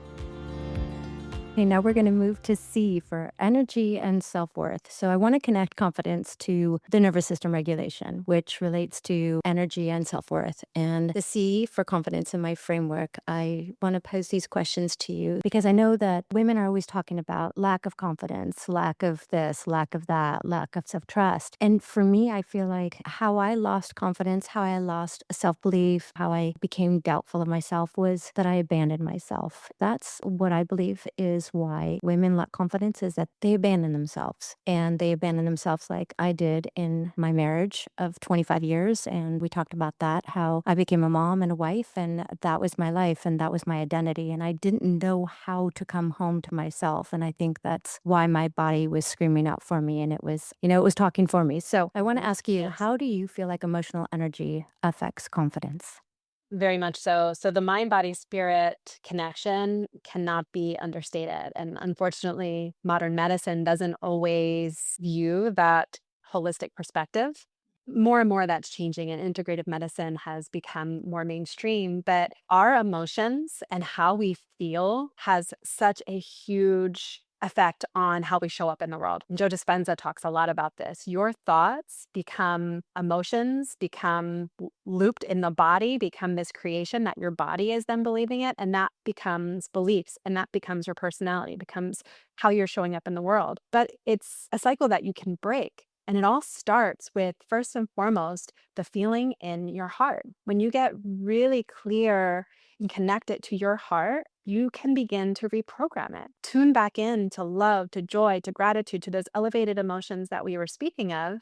S1: Okay, now we're going to move to C for energy and self worth. So I want to connect confidence to the nervous system regulation, which relates to energy and self worth. And the C for confidence in my framework, I want to pose these questions to you because I know that women are always talking about lack of confidence, lack of this, lack of that, lack of self trust. And for me, I feel like how I lost confidence, how I lost self belief, how I became doubtful of myself was that I abandoned myself. That's what I believe is is why women lack confidence is that they abandon themselves. And they abandon themselves like I did in my marriage of 25 years. And we talked about that, how I became a mom and a wife, and that was my life and that was my identity. And I didn't know how to come home to myself. And I think that's why my body was screaming out for me. And it was, it was talking for me. So I want to
S2: Mhm.
S1: ask you,
S2: Yes.
S1: how do you feel like emotional energy affects confidence?
S2: Very much so. So the mind body spirit connection cannot be understated. And unfortunately, modern medicine doesn't always view that holistic perspective. More and more that's changing, and integrative medicine has become more mainstream. But our emotions and how we feel has such a huge effect on how we show up in the world. And Joe Dispenza talks a lot about this. Your thoughts become emotions, become looped in the body, become this creation that your body is then believing it. And that becomes beliefs, and that becomes your personality, becomes how you're showing up in the world. But it's a cycle that you can break. And it all starts with, first and foremost, the feeling in your heart. When you get really clear and connect it to your heart, you can begin to reprogram it. Tune back in to love, to joy, to gratitude, to those elevated emotions that we were speaking of.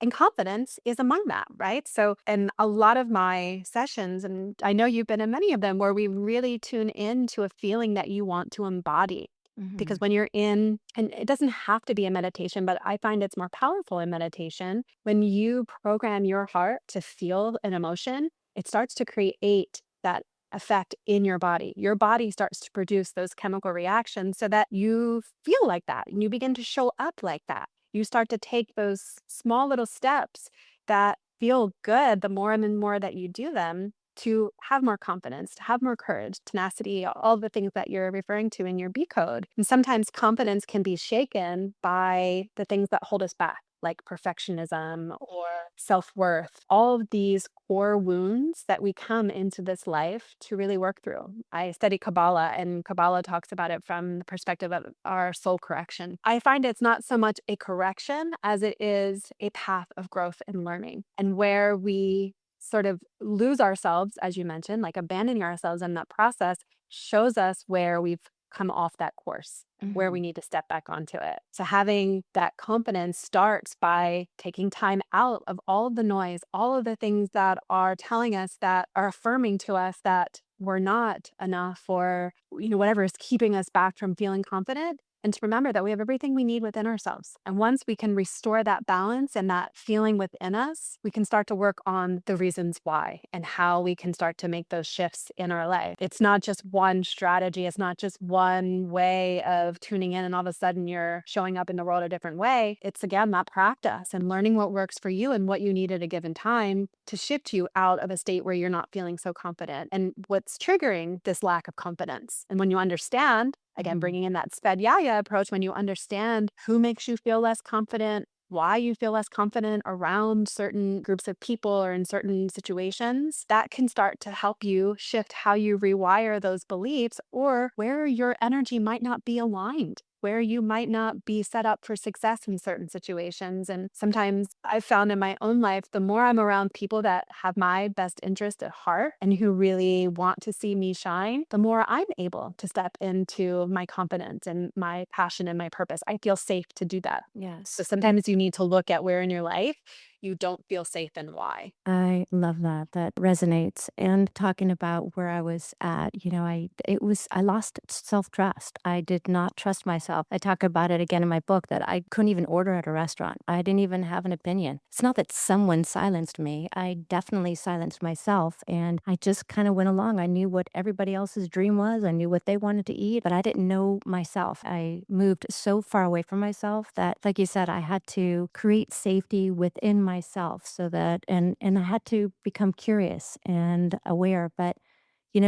S2: And confidence is among that, right? So, in a lot of my sessions, and I know you've been in many of them, where we really tune into a feeling that you want to embody. Because
S1: Hmm.
S2: when you're in, and it doesn't have to be a meditation, but I find it's more powerful in meditation. When you program your heart to feel an emotion, it starts to create that effect in your body. Your body starts to produce those chemical reactions so that you feel like that and you begin to show up like that. You start to take those small little steps that feel good the more and more that you do them, to have more confidence, to have more courage, tenacity, all the things that you're referring to in your B code. And sometimes confidence can be shaken by the things that hold us back, like perfectionism or self worth, all of these core wounds that we come into this life to really work through. I study Kabbalah, and Kabbalah talks about it from the perspective of our soul correction. I find it's not so much a correction as it is a path of growth and learning, and where we sort of lose ourselves, as you mentioned, like abandoning ourselves in that process, shows us where we've come off that course, where we
S1: Hmm.
S2: need to step back onto it. So having that confidence starts by taking time out of all of the noise, all of the things that are telling us, that are affirming to us that we're not enough, or whatever is keeping us back from feeling confident, and to remember that we have everything we need within ourselves. And once we can restore that balance and that feeling within us, we can start to work on the reasons why and how we can start to make those shifts in our life. It's not just one strategy, it's not just one way of tuning in and all of a sudden you're showing up in the world a different way. It's again that practice and learning what works for you and what you need at a given time to shift you out of a state where you're not feeling so confident and what's triggering this lack of confidence. And when you understand, again,
S1: Hmm.
S2: bringing in that Svedjaya approach, when you understand who makes you feel less confident, why you feel less confident around certain groups of people or in certain situations, that can start to help you shift how you rewire those beliefs, or where your energy might not be aligned, where you might not be set up for success in certain situations. And sometimes I've found in my own life, the more I'm around people that have my best interest at heart and who really want to see me shine, the more I'm able to step into my confidence and my passion and my purpose. I feel safe to do that. So
S1: Yes.
S2: sometimes you need to look at where in your life you don't feel safe and why.
S1: I love that. That resonates. And talking about where I was at, I lost self-trust. I did not trust myself. I talk about it again in my book that I couldn't even order at a restaurant. I didn't even have an opinion. It's not that someone silenced me. I definitely silenced myself, and I just kind of went along. I knew what everybody else's dream was. I knew what they wanted to eat, but I didn't know myself. I moved so far away from myself that, like you said, I had to create safety within myself so that, and I had to become curious and aware. But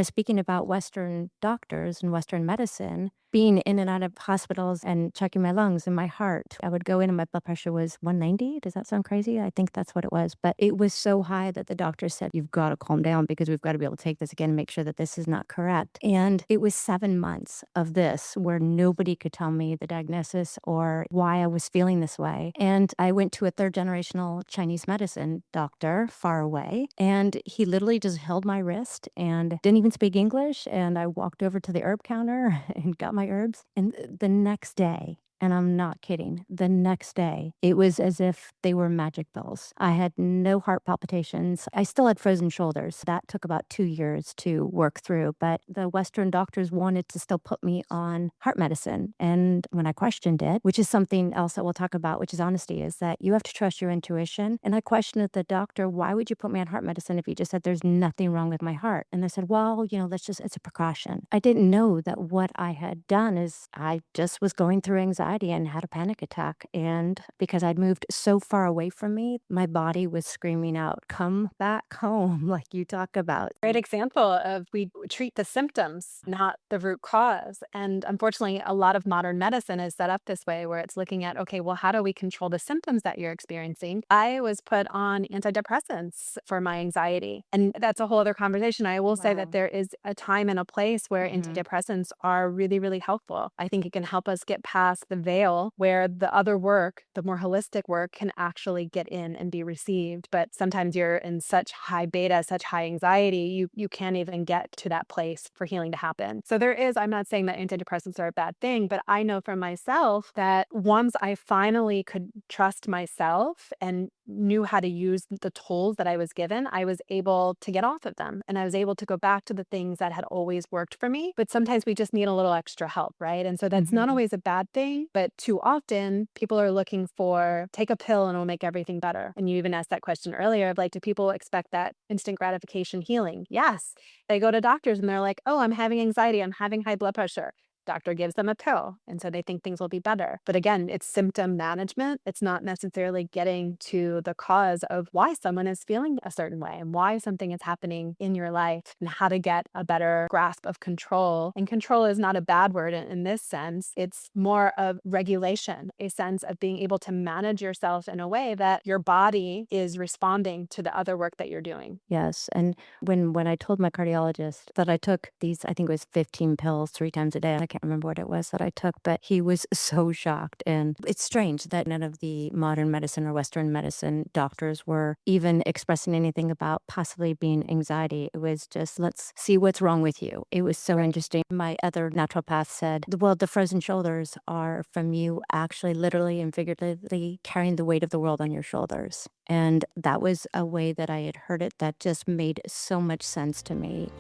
S1: speaking about Western doctors and Western medicine, being in and out of hospitals and checking my lungs and my heart, I would go in and my blood pressure was 190. Does that sound crazy? I think that's what it was. But it was so high that the doctor said, you've got to calm down because we've got to be able to take this again and make sure that this is not correct. And it was 7 months of this where nobody could tell me the diagnosis or why I was feeling this way. And I went to a third generational Chinese medicine doctor far away, and he literally just held my wrist and didn't even speak English. And I walked over to the herb counter and got my my herbs. And the next day, and I'm not kidding, the next day, it was as if they were magic pills. I had no heart palpitations. I still had frozen shoulders. That took about 2 years to work through, but the Western doctors wanted to still put me on heart medicine. And when I questioned it, which is something else that we'll talk about, which is honesty, is that you have to trust your intuition. And I questioned the doctor, why would you put me on heart medicine if you just said there's nothing wrong with my heart? And they said, well, it's a precaution. I didn't know that what I had done is I just was going through anxiety and had a panic attack. And because I'd moved so far away from me, my body was screaming out, come back home, like you talk about.
S2: Great example of we treat the symptoms, not the root cause. And unfortunately, a lot of modern medicine is set up this way where it's looking at, okay, well, how do we control the symptoms that you're experiencing? I was put on antidepressants for my anxiety. And that's a whole other conversation. I will say that
S1: Wow.
S2: there is a time and a place where
S1: Mhm.
S2: antidepressants are really, really helpful. I think it can help us get past the veil where the other work, the more holistic work, can actually get in and be received. But sometimes you're in such high beta, such high anxiety, you can't even get to that place for healing to happen. So there is, I'm not saying that antidepressants are a bad thing, but I know for myself that once I finally could trust myself and knew how to use the tools that I was given, I was able to get off of them. And I was able to go back to the things that had always worked for me. But sometimes we just need a little extra help, right? And so that's not
S1: Mhm.
S2: always a bad thing, but too often people are looking for take a pill and it'll make everything better. And you even asked that question earlier of like, do people expect that instant gratification healing? Yes. They go to doctors and they're like, oh, I'm having anxiety, I'm having high blood pressure. Doctor gives them a pill. And so they think things will be better. But again, it's symptom management. It's not necessarily getting to the cause of why someone is feeling a certain way and why something is happening in your life and how to get a better grasp of control. And control is not a bad word in this sense. It's more of regulation, a sense of being able to manage yourself in a way that your body is responding to the other work that you're doing.
S1: Yes, and when I told my cardiologist that I took these, I think it was 15 pills 3 times a day, I can't remember what it was that I took, but he was so shocked, and it's strange that none of the modern medicine or Western medicine doctors were even expressing anything about possibly being anxiety. It was just, "Let's see what's wrong with you." It was so
S2: Right.
S1: interesting. My other naturopath said, "Well, the frozen shoulders are from you actually literally and figuratively carrying the weight of the world on your shoulders." And that was a way that I had heard it that just made so much sense to me.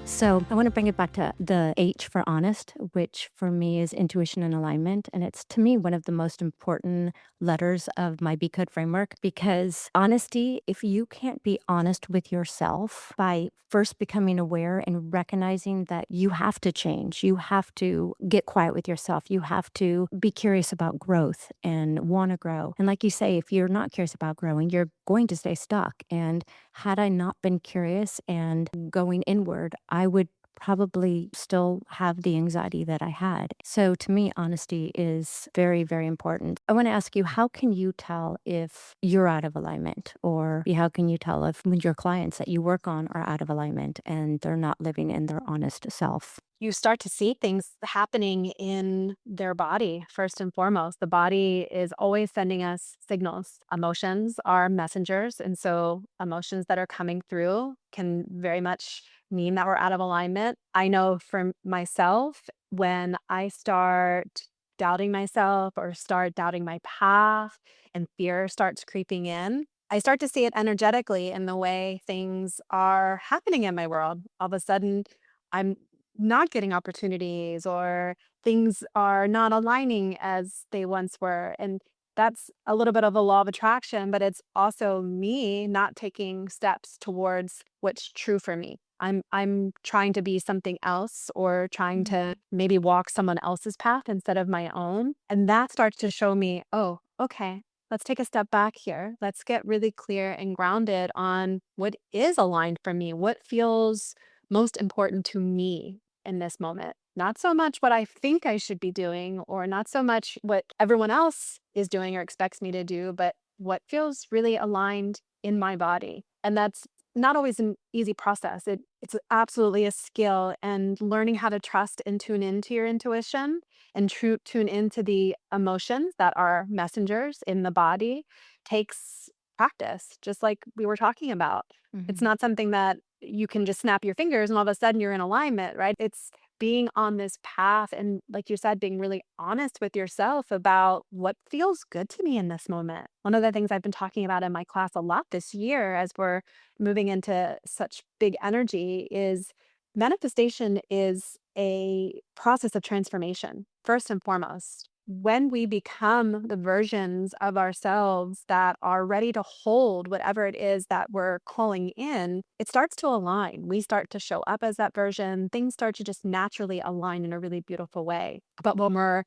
S1: So I want to bring it back to the H for honest, which for me is intuition and alignment. And it's to me one of the most important letters of my Be Good framework because honesty, if you can't be honest with yourself by first becoming aware and recognizing that you have to change, you have to get quiet with yourself, you have to be curious about growth and want to grow. And like you say, if you're not curious about growing, you're going to stay stuck. And had I not been curious and going inward, I would probably still have the anxiety that I had. So to me, honesty is very, very important. I want to ask you, how can you tell if you're out of alignment? Or how can you tell if when your clients that you work on are out of alignment and they're not living in their honest self?
S2: You start to see things happening in their body, first and foremost. The body is always sending us signals. Emotions are messengers. And so, emotions that are coming through can very much mean that we're out of alignment. I know for myself, when I start doubting myself or start doubting my path and fear starts creeping in, I start to see it energetically in the way things are happening in my world. All of a sudden, I'm not getting opportunities or things are not aligning as they once were. And that's a little bit of a law of attraction, but it's also me not taking steps towards what's true for me. I'm trying to be something else or trying to maybe walk someone else's path instead of my own. And that starts to show me, oh, okay, let's take a step back here. Let's get really clear and grounded on what is aligned for me, what feels most important to me in this moment. Not so much what I think I should be doing, or not so much what everyone else is doing or expects me to do, but what feels really aligned in my body. And that's not always an easy process. It's absolutely a skill, and learning how to trust and tune into your intuition and tune into the emotions that are messengers in the body takes practice, just like we were talking about. It's
S1: Mhm.
S2: not something that you can just snap your fingers and all of a sudden you're in alignment, right? It's being on this path and, like you said, being really honest with yourself about what feels good to me in this moment. One of the things I've been talking about in my class a lot this year as we're moving into such big energy is manifestation is a process of transformation, first and foremost. When we become the versions of ourselves that are ready to hold whatever it is that we're calling in, it starts to align. We start to show up as that version. Things start to just naturally align in a really beautiful way. But when we're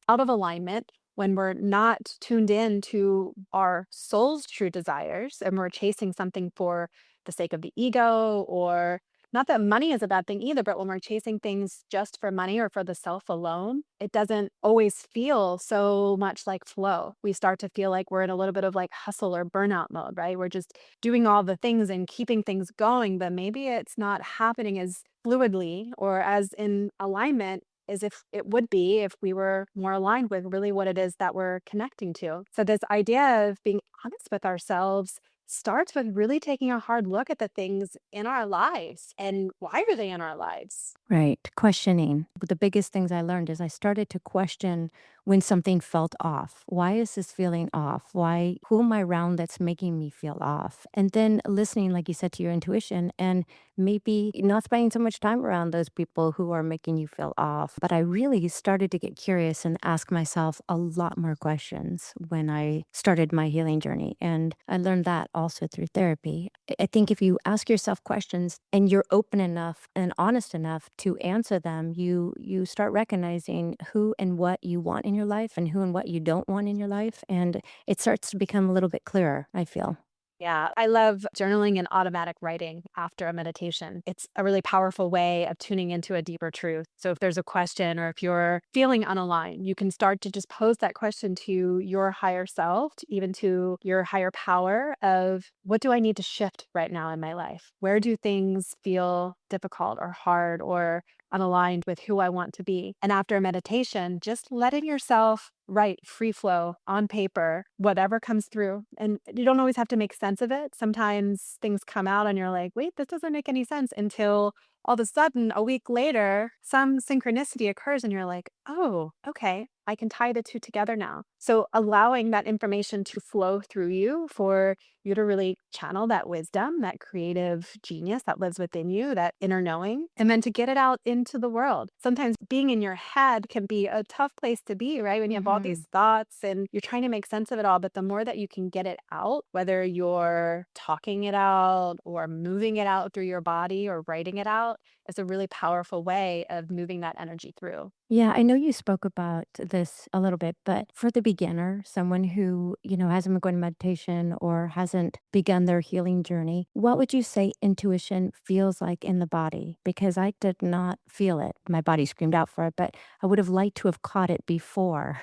S2: out of alignment, when we're not tuned in to our soul's true desires and we're chasing something for the sake of the ego, or not that money is a bad thing either, but when we're chasing things just for money or for the self alone, it doesn't always feel so much like flow. We start to feel like we're in a little bit of like hustle or burnout mode, right? We're just doing all the things and keeping things going, but maybe it's not happening as fluidly or as in alignment as if it would be if we were more aligned with really what it is that we're connecting to. So, this idea of being honest with ourselves starts with really taking a hard look at the things in our lives and why are they in our lives?
S1: Right. Questioning. But the biggest things I learned is I started to question when something felt off. Why is this feeling off? Why, who am I around that's making me feel off? And then listening, like you said, to your intuition and maybe not spending so much time around those people who are making you feel off. But I really started to get curious and ask myself a lot more questions when I started my healing journey. And I learned that also through therapy. I think if you ask yourself questions and you're open enough and honest enough to answer them, you start recognizing who and what you want in your life and who and what you don't want in your life, and it starts to become a little bit clearer, I feel.
S2: Yeah, I love journaling and automatic writing after a meditation. It's a really powerful way of tuning into a deeper truth. So, if there's a question or if you're feeling unaligned, you can start to just pose that question to your higher self, even to your higher power of what do I need to shift right now in my life? Where do things feel difficult or hard or unaligned with who I want to be? And after a meditation, just letting yourself write free flow on paper, whatever comes through. And you don't always have to make sense of it. Sometimes things come out and you're like, wait, this doesn't make any sense until all of a sudden, a week later, some synchronicity occurs and you're like, oh, okay, I can tie the two together now. So allowing that information to flow through you for you to really channel that wisdom, that creative genius that lives within you, that inner knowing, and then to get it out into the world. Sometimes being in your head can be a tough place to be, right? When you have all
S1: Mhm.
S2: these thoughts and you're trying to make sense of it all, but the more that you can get it out, whether you're talking it out or moving it out through your body or writing it out, is a really powerful way of moving that energy through.
S1: Yeah, I know you spoke about this a little bit, but for the beginner, someone who, hasn't been going to meditation or hasn't begun their healing journey, what would you say intuition feels like in the body? Because I did not feel it. My body screamed out for it, but I would have liked to have caught it before.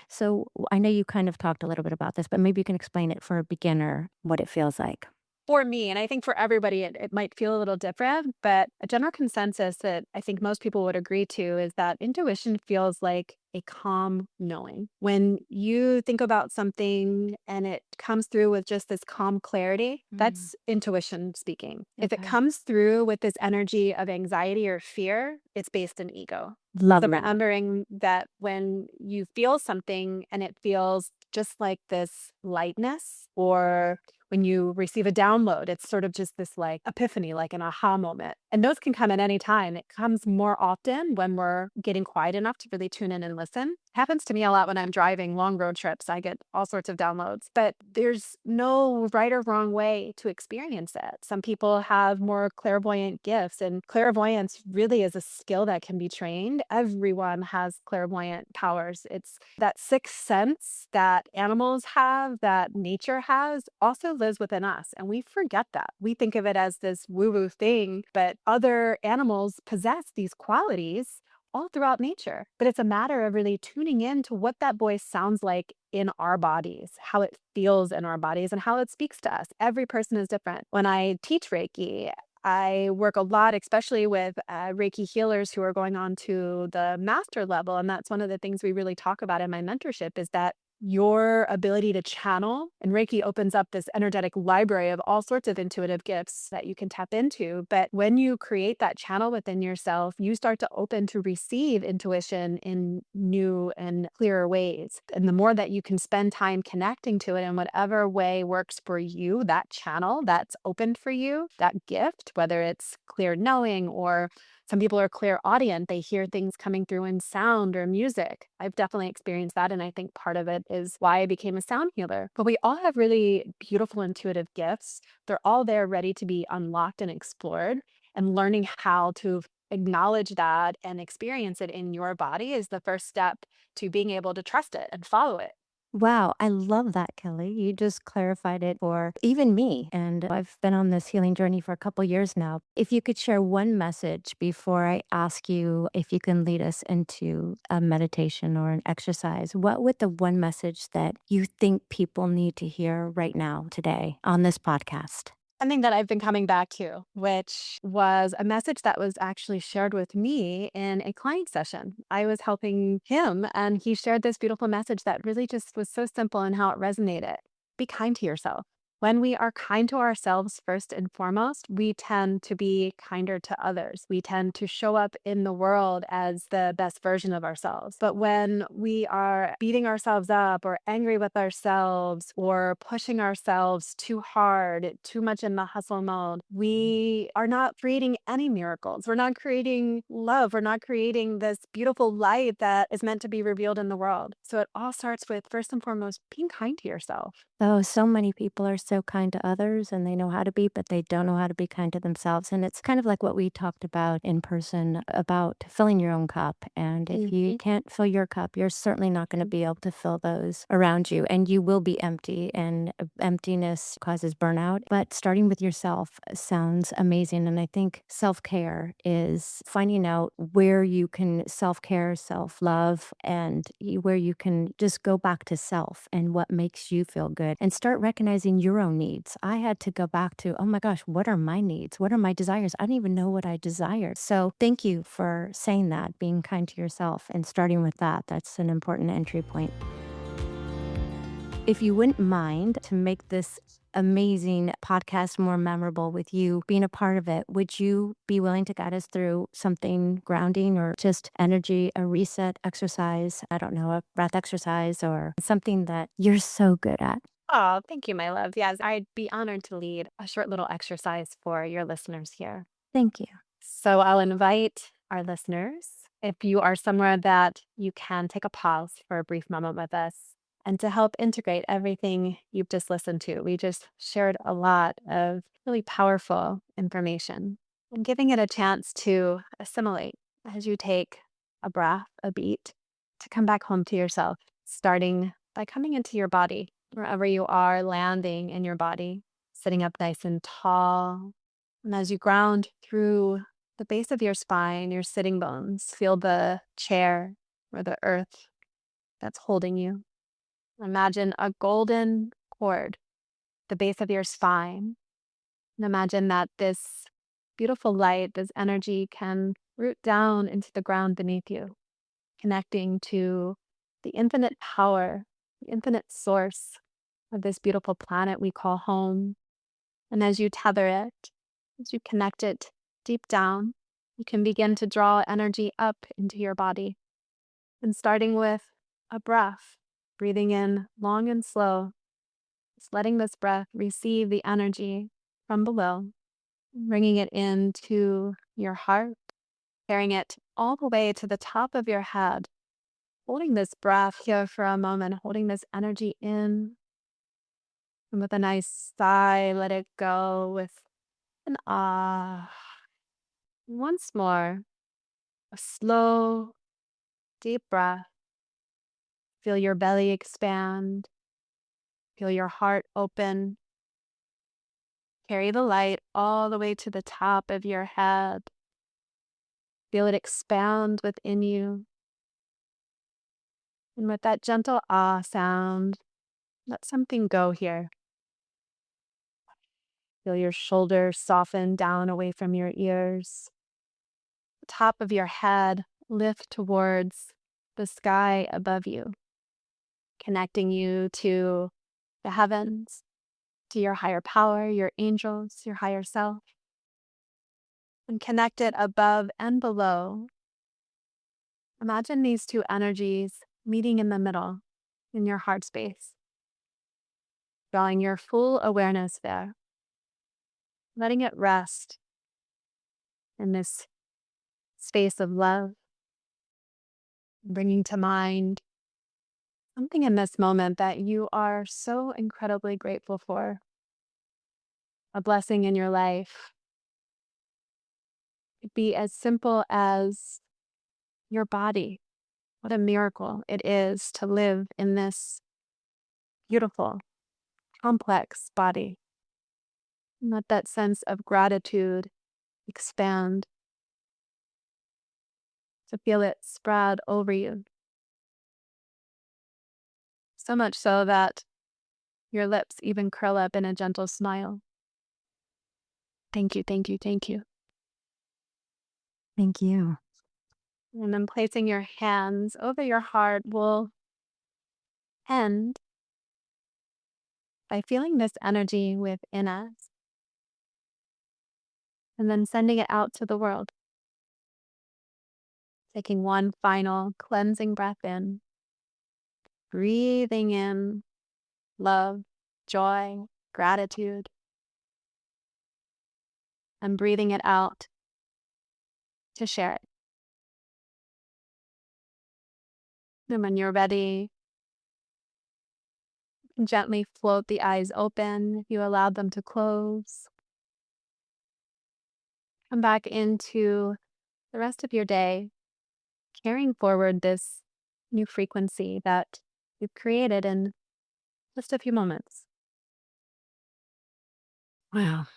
S1: So I know you kind of talked a little bit about this, but maybe you can explain it for a beginner what it feels like.
S2: For me, and I think for everybody, it might feel a little different, but a general consensus that I think most people would agree to is that intuition feels like a calm knowing. When you think about something and it comes through with just this calm clarity,
S1: Mm,
S2: that's intuition speaking. If it
S1: okay.
S2: comes through with this energy of anxiety or fear, it's based in ego.
S1: Love
S2: So
S1: that.
S2: remembering that when you feel something and it feels just like this lightness, or when you receive a download, it's sort of just this like epiphany, like an aha moment. And those can come at any time. It comes more often when we're getting quiet enough to really tune in and listen. Happens to me a lot when I'm driving long road trips. I get all sorts of downloads, but there's no right or wrong way to experience it. Some people have more clairvoyant gifts, and clairvoyance really is a skill that can be trained. Everyone has clairvoyant powers. It's that sixth sense that animals have, that nature has, also lives within us. And we forget that. We think of it as this woo woo thing, but other animals possess these qualities all throughout nature. But it's a matter of really tuning in to what that voice sounds like in our bodies, how it feels in our bodies, and how it speaks to us. Every person is different. When I teach Reiki, I work a lot, especially with Reiki healers who are going on to the master level. And that's one of the things we really talk about in my mentorship is that your ability to channel. And Reiki opens up this energetic library of all sorts of intuitive gifts that you can tap into. But when you create that channel within yourself, you start to open to receive intuition in new and clearer ways. And the more that you can spend time connecting to it in whatever way works for you, that channel that's opened for you, that gift, whether it's clear knowing or some people are clairaudient. They hear things coming through in sound or music. I've definitely experienced that. And I think part of it is why I became a sound healer. But we all have really beautiful intuitive gifts. They're all there ready to be unlocked and explored. And learning how to acknowledge that and experience it in your body is the first step to being able to trust it and follow it.
S1: Wow, I love that, Kelly. You just clarified it for even me. And I've been on this healing journey for a couple years now. If you could share one message before I ask you if you can lead us into a meditation or an exercise, what would the one message that you think people need to hear right now, today, on this podcast?
S2: Something that I've been coming back to, which was a message that was actually shared with me in a client session. I was helping him, and he shared this beautiful message that really just was so simple in how it resonated. Be kind to yourself. When we are kind to ourselves first and foremost, we tend to be kinder to others. We tend to show up in the world as the best version of ourselves. But when we are beating ourselves up or angry with ourselves or pushing ourselves too hard, too much in the hustle mode, we are not creating any miracles. We're not creating love. We're not creating this beautiful light that is meant to be revealed in the world. So it all starts with, first and foremost, being kind to yourself.
S1: Oh, so many people are so kind to others and they know how to be, but they don't know how to be kind to themselves. And it's kind of like what we talked about in person about filling your own cup. And if you
S2: Mhm.
S1: can't fill your cup, you're certainly not going to be able to fill those around you. And you will be empty, and emptiness causes burnout. But starting with yourself sounds amazing. And I think self care is finding out where you can self care, self love, and where you can just go back to self and what makes you feel good and start recognizing your own needs. I had to go back to, oh my gosh, what are my needs? What are my desires? I didn't even know what I desired. So thank you for saying that, being kind to yourself and starting with that. That's an important entry point. If you wouldn't mind to make this amazing podcast more memorable with you being a part of it, would you be willing to guide us through something grounding or just energy, a reset exercise? I don't know, a breath exercise or something that you're so good at.
S2: Oh, thank you, my love. Yes, I'd be honored to lead a short little exercise for your listeners here.
S1: Thank you.
S2: So I'll invite our listeners, if you are somewhere that you can take a pause for a brief moment with us and to help integrate everything you've just listened to. We just shared a lot of really powerful information and giving it a chance to assimilate as you take a breath, a beat, to come back home to yourself, starting by coming into your body, wherever you are, landing in your body, sitting up nice and tall. And as you ground through the base of your spine, your sitting bones, feel the chair or the earth that's holding you. Imagine a golden cord, the base of your spine. And imagine that this beautiful light, this energy can root down into the ground beneath you, connecting to the infinite power, the infinite source of this beautiful planet we call home. And as you tether it, as you connect it deep down, you can begin to draw energy up into your body. And starting with a breath, breathing in long and slow, just letting this breath receive the energy from below, bringing it into your heart, carrying it all the way to the top of your head, holding this breath here for a moment, holding this energy in. And with a nice sigh, let it go with an ah. Once more, a slow, deep breath. Feel your belly expand. Feel your heart open. Carry the light all the way to the top of your head. Feel it expand within you. And with that gentle ah sound, let something go here. Feel your shoulders soften down away from your ears. The top of your head lift towards the sky above you. connecting you to the heavens, to your higher power, your angels, your higher self, and connected above and below. Imagine these two energies meeting in the middle in your heart space, drawing your full awareness there, letting it rest in this space of love, bringing to mind something in this moment that you are so incredibly grateful for, a blessing in your life. It'd be as simple as your body. What a miracle it is to live in this beautiful, complex body. And let that sense of gratitude expand, to feel it spread over you. So much so that your lips even curl up in a gentle smile. Thank you, thank you, thank you.
S1: Thank you.
S2: And then placing your hands over your heart will end by feeling this energy within us and then sending it out to the world. Taking one final cleansing breath in, breathing in love, joy, gratitude, and breathing it out to share it. And when you're ready, gently float the eyes open if you allow them to close. Come back into the rest of your day, carrying forward this new frequency that you've created in just a few moments.
S1: Wow.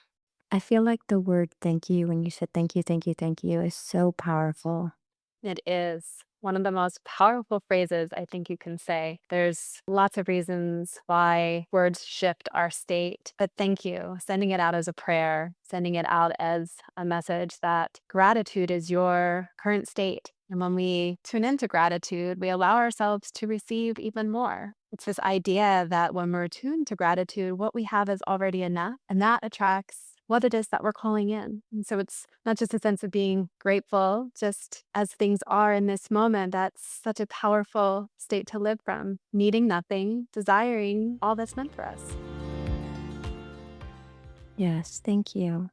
S1: I feel like the word thank you, when you said thank you, thank you, thank you, is so powerful.
S2: It is one of the most powerful phrases I think you can say. There's lots of reasons why words shift our state, but thank you, sending it out as a prayer, sending it out as a message that gratitude is your current state. And when we tune into gratitude, we allow ourselves to receive even more. It's this idea that when we're tuned to gratitude, what we have is already enough, and that attracts what it is that we're calling in. And so it's not just a sense of being grateful, just as things are in this moment. That's such a powerful state to live from, needing nothing, desiring all that's meant for us.
S1: Yes, thank you.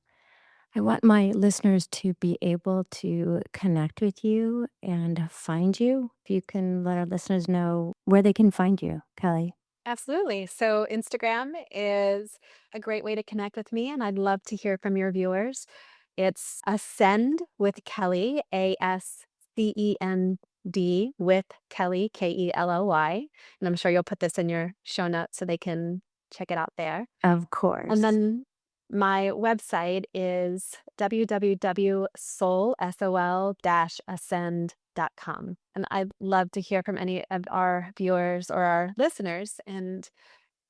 S1: I want my listeners to be able to connect with you and find you. If you can let our listeners know where they can find you, Kelly.
S2: Absolutely. So, Instagram is a great way to connect with me, and I'd love to hear from your viewers. It's Ascend with Kelly, ASCEND with Kelly, KELLY. And I'm sure you'll put this in your show notes so they can check it out there.
S1: Of
S2: And
S1: course.
S2: then my website is www.soul-ascend.com. And I'd love to hear from any of our viewers or our listeners and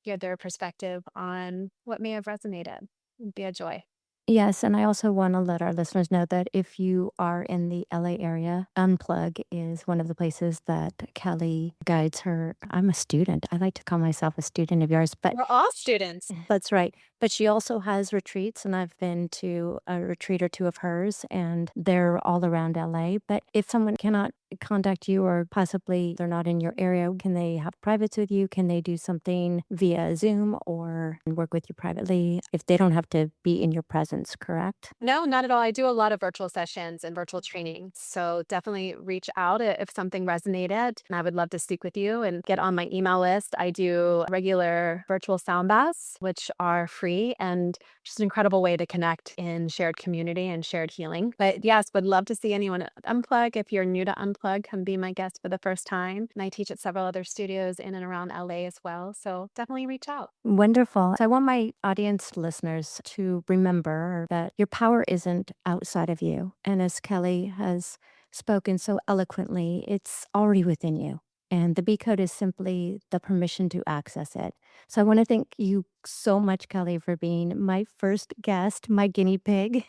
S2: hear their perspective on what may have resonated. It'd be a joy.
S1: Yes, and I also want to let our listeners know that if you are in the LA area, Unplug is one of the places that Kelly guides her. I'm a student. I like to call myself a student of yours, but
S2: We're all students.
S1: that's right. But she also has retreats, and I've been to a retreat or two of hers, and they're all around LA. But if someone cannot contact you or possibly they're not in your area, can they have privates with you? Can they do something via Zoom or work with you privately if they don't have to be in your presence, correct?
S2: No, not at all. I do a lot of virtual sessions and virtual training. So definitely reach out if something resonated. And I would love to speak with you and get on my email list. I do regular virtual sound baths, which are free and just an incredible way to connect in shared community and shared healing. But yes, would love to see anyone at Unplug. If you're new to Unplug, come be my guest for the first time. And I teach at several other studios in and around LA as well. So definitely reach out.
S1: Wonderful. So I want my audience listeners to remember that your power isn't outside of you. And as Kelly has spoken so eloquently, it's already within you. And the B code is simply the permission to access it. So I want to thank you so much, Kelly, for being my first guest, my guinea pig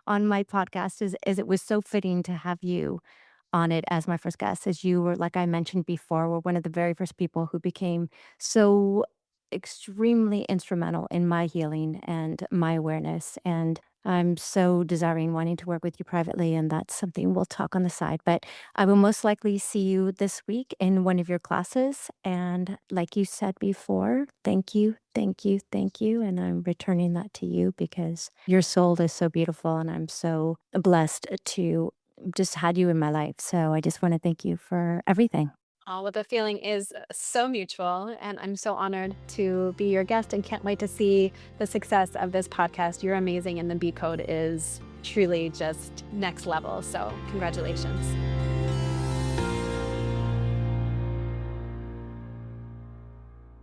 S1: on my podcast, as it was so fitting to have you on it as my first guest, as you were, like I mentioned before, were one of the very first people who became so extremely instrumental in my healing and my awareness. And I'm so desiring wanting to work with you privately, and that's something we'll talk on the side. But I will most likely see you this week in one of your classes. And like you said before, thank you, thank you, thank you. And I'm returning that to you because your soul is so beautiful, and I'm so blessed to just had you in my life. So I just want to thank you for everything.
S2: Oh, well, the feeling is so mutual, and I'm so honored to be your guest and can't wait to see the success of this podcast. You're amazing, and the B Code is truly just next level. So, congratulations.